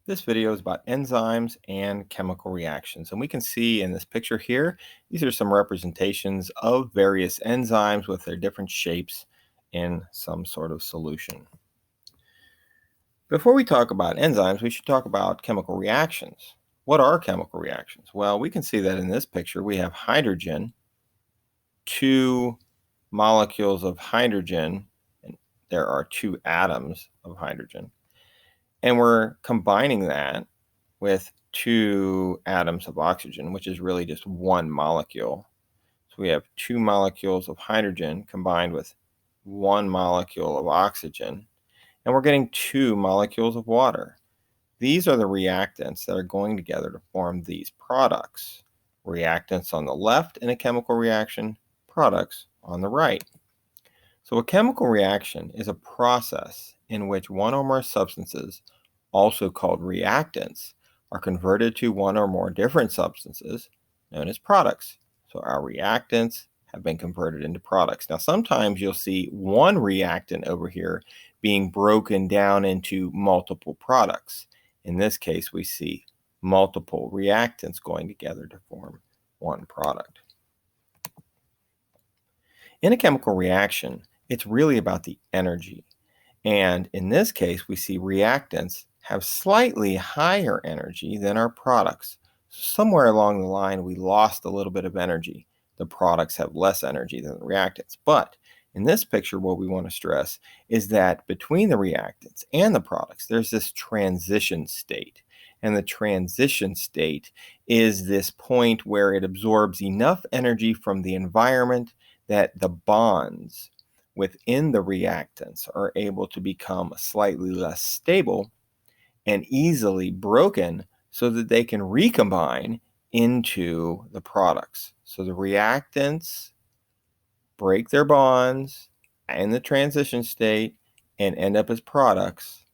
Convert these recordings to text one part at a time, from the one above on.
This video is about enzymes and chemical reactions. And we can see in this picture here, these are some representations of various enzymes with their different shapes in some sort of solution. Before we talk about enzymes, we should talk about chemical reactions. What are chemical reactions? Well, we can see that in this picture, we have hydrogen, two molecules of hydrogen, and there are two atoms of hydrogen. And we're combining that with two atoms of oxygen, which is really just one molecule. So we have two molecules of hydrogen combined with one molecule of oxygen, and we're getting two molecules of water. These are the reactants that are going together to form these products. Reactants on the left in a chemical reaction, products on the right. So a chemical reaction is a process in which one or more substances, also called reactants, are converted to one or more different substances known as products. So our reactants have been converted into products. Now, sometimes you'll see one reactant over here being broken down into multiple products. In this case, we see multiple reactants going together to form one product. In a chemical reaction, it's really about the energy. And in this case, we see reactants have slightly higher energy than our products. Somewhere along the line, we lost a little bit of energy. The products have less energy than the reactants. But in this picture, what we want to stress is that between the reactants and the products, there's this transition state. And the transition state is this point where it absorbs enough energy from the environment that the bonds within the reactants are able to become slightly less stable and easily broken so that they can recombine into the products. So the reactants break their bonds in the transition state and end up as products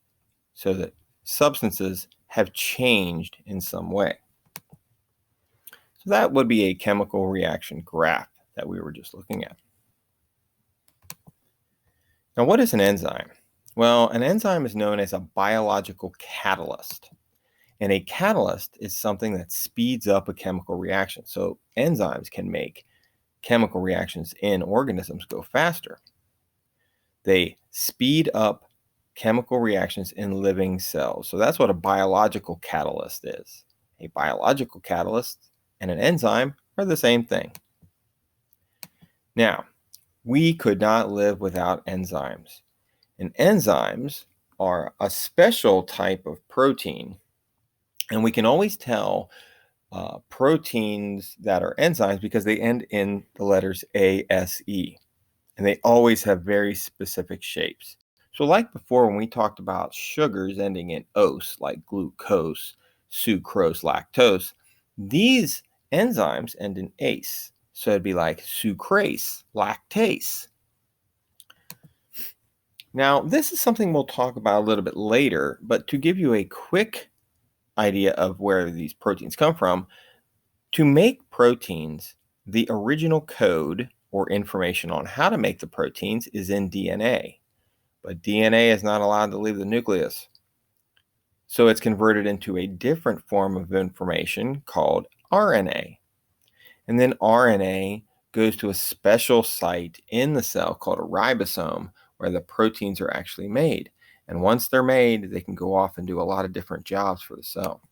so that substances have changed in some way. So that would be a chemical reaction graph that we were just looking at. Now, what is an enzyme? Well, an enzyme is known as a biological catalyst. And a catalyst is something that speeds up a chemical reaction. So enzymes can make chemical reactions in organisms go faster. They speed up chemical reactions in living cells. So that's what a biological catalyst is. A biological catalyst and an enzyme are the same thing. Now, we could not live without enzymes. And enzymes are a special type of protein. And we can always tell proteins that are enzymes because they end in the letters ASE. And they always have very specific shapes. So like before when we talked about sugars ending in ose, like glucose, sucrose, lactose, these enzymes end in ase. So it'd be like sucrase, lactase. Now, this is something we'll talk about a little bit later, but to give you a quick idea of where these proteins come from, to make proteins, the original code or information on how to make the proteins is in DNA. But DNA is not allowed to leave the nucleus. So it's converted into a different form of information called RNA. And then RNA goes to a special site in the cell called a ribosome where the proteins are actually made. And once they're made, they can go off and do a lot of different jobs for the cell.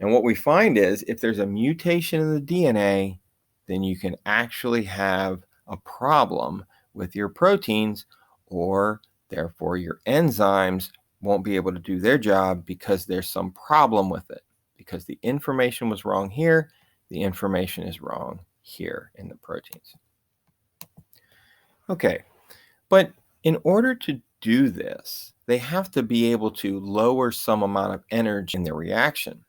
And what we find is if there's a mutation in the DNA, then you can actually have a problem with your proteins, or therefore your enzymes won't be able to do their job because there's some problem with it. Because the information was wrong here, the information is wrong here in the proteins. Okay, but in order to do this, they have to be able to lower some amount of energy in their reaction.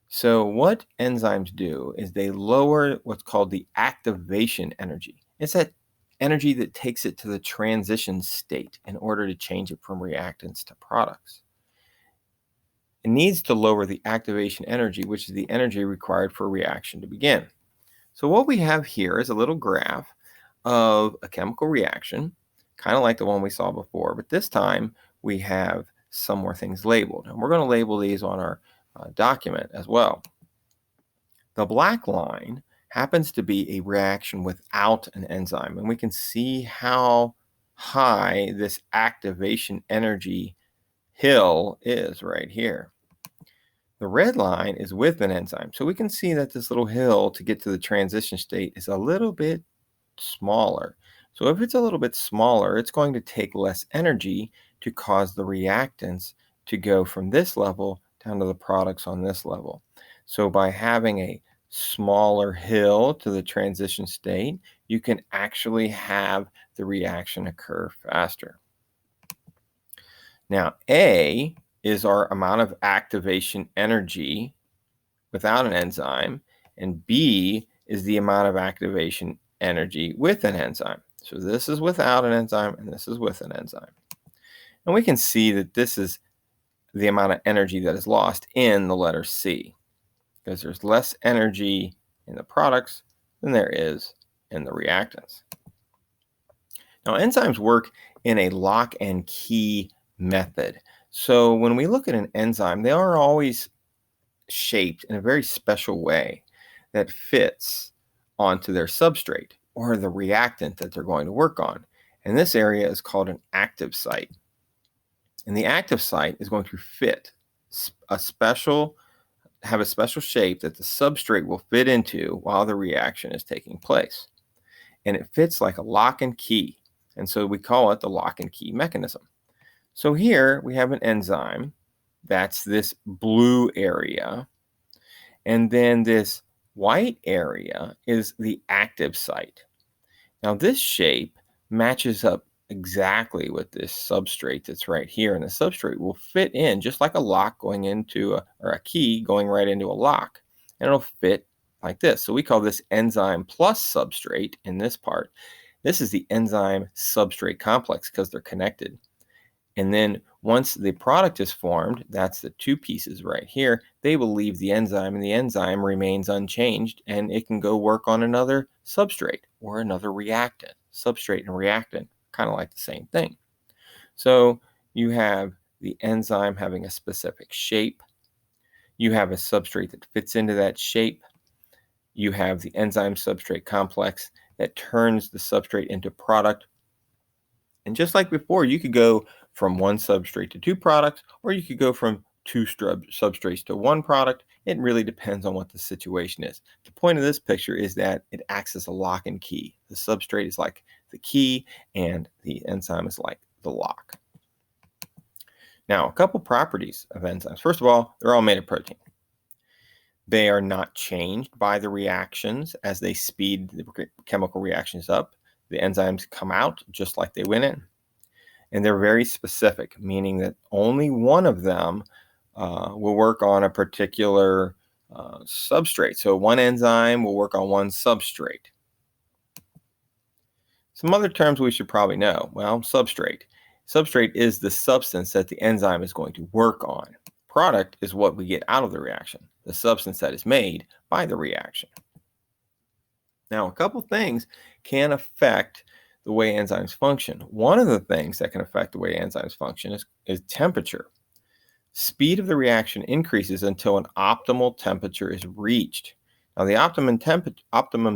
So what enzymes do is they lower what's called the activation energy. It's that energy that takes it to the transition state in order to change it from reactants to products. It needs to lower the activation energy, which is the energy required for a reaction to begin. So what we have here is a little graph of a chemical reaction, kind of like the one we saw before, but this time we have some more things labeled. And we're going to label these on our document as well. The black line happens to be a reaction without an enzyme, and we can see how high this activation energy hill is right here. The red line is with an enzyme, so we can see that this little hill to get to the transition state is a little bit smaller. So if it's a little bit smaller, it's going to take less energy to cause the reactants to go from this level down to the products on this level. So by having a smaller hill to the transition state, you can actually have the reaction occur faster. Now, A is our amount of activation energy without an enzyme, and B is the amount of activation energy with an enzyme. So this is without an enzyme, and this is with an enzyme. And we can see that this is the amount of energy that is lost in the letter C, because there's less energy in the products than there is in the reactants. Now, enzymes work in a lock and key method. So when we look at an enzyme, they are always shaped in a very special way that fits onto their substrate or the reactant that they're going to work on. And this area is called an active site. And the active site is going to fit have a special shape that the substrate will fit into while the reaction is taking place. And it fits like a lock and key. And so we call it the lock and key mechanism. So here we have an enzyme. That's this blue area. And then this white area is the active site. Now this shape matches up exactly with this substrate that's right here. And the substrate will fit in just like a lock going into or a key going right into a lock. And it'll fit like this. So we call this enzyme plus substrate in this part. This is the enzyme substrate complex because they're connected. And then once the product is formed, that's the two pieces right here, they will leave the enzyme, and the enzyme remains unchanged, and it can go work on another substrate or another reactant. Substrate and reactant, kind of like the same thing. So you have the enzyme having a specific shape. You have a substrate that fits into that shape. You have the enzyme substrate complex that turns the substrate into product. And just like before, you could go from one substrate to two products, or you could go from two substrates to one product. It really depends on what the situation is. The point of this picture is that it acts as a lock and key. The substrate is like the key, and the enzyme is like the lock. Now, a couple properties of enzymes. First of all, they're all made of protein. They are not changed by the reactions as they speed the chemical reactions up. The enzymes come out just like they went in. And they're very specific, meaning that only one of them will work on a particular substrate. So one enzyme will work on one substrate. Some other terms we should probably know. Well, substrate. Substrate is the substance that the enzyme is going to work on. Product is what we get out of the reaction, the substance that is made by the reaction. Now, a couple things can affect the way enzymes function. One of the things that can affect the way enzymes function is temperature. Speed of the reaction increases until an optimal temperature is reached. Now, the optimum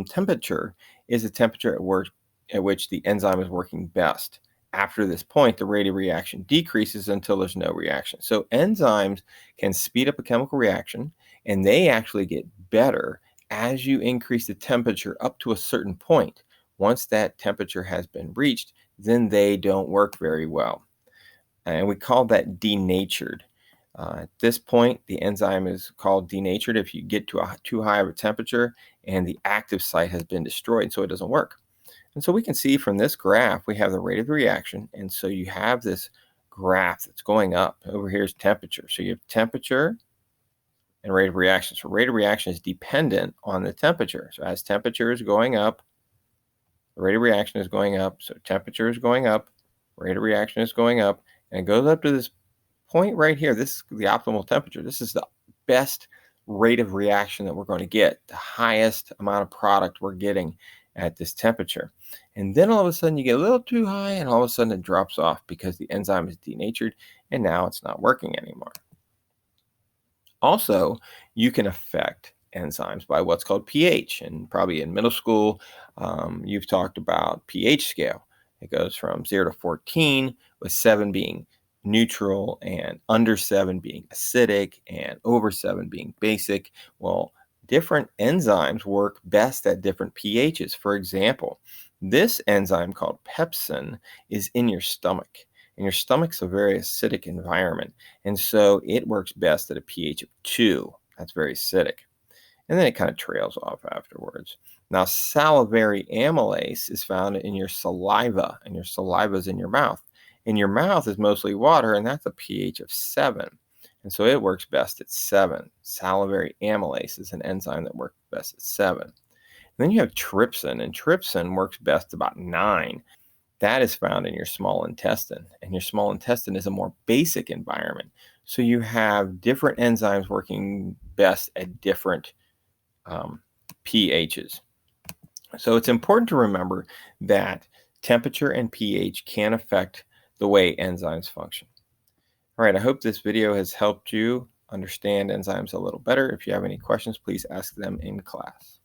temperature is the temperature at which the enzyme is working best. After this point, the rate of reaction decreases until there's no reaction. So enzymes can speed up a chemical reaction, and they actually get better as you increase the temperature up to a certain point. Once that temperature has been reached, then they don't work very well. And we call that denatured. At this point, the enzyme is called denatured if you get to too high of a temperature and the active site has been destroyed, so it doesn't work. And so we can see from this graph, we have the rate of the reaction. And so you have this graph that's going up. Over here is temperature. So you have temperature and rate of reaction. So rate of reaction is dependent on the temperature. So as temperature is going up, the rate of reaction is going up. So temperature is going up, rate of reaction is going up, and it goes up to this point right here. This is the optimal temperature. This is the best rate of reaction that we're going to get, the highest amount of product we're getting at this temperature. And then all of a sudden you get a little too high, and all of a sudden it drops off because the enzyme is denatured and now it's not working anymore. Also, you can affect enzymes by what's called pH. And probably in middle school, you've talked about pH scale. It goes from 0 to 14, with 7 being neutral and under 7 being acidic and over 7 being basic. Well, different enzymes work best at different pHs. For example, this enzyme called pepsin is in your stomach. And your stomach's a very acidic environment. And so it works best at a pH of 2. That's very acidic. And then it kind of trails off afterwards. Now, salivary amylase is found in your saliva, and your saliva is in your mouth. And your mouth is mostly water, and that's a pH of 7. And so it works best at 7. Salivary amylase is an enzyme that works best at 7. And then you have trypsin, and trypsin works best about 9. That is found in your small intestine, and your small intestine is a more basic environment. So you have different enzymes working best at different pHs. So it's important to remember that temperature and pH can affect the way enzymes function. All right, I hope this video has helped you understand enzymes a little better. If you have any questions, please ask them in class.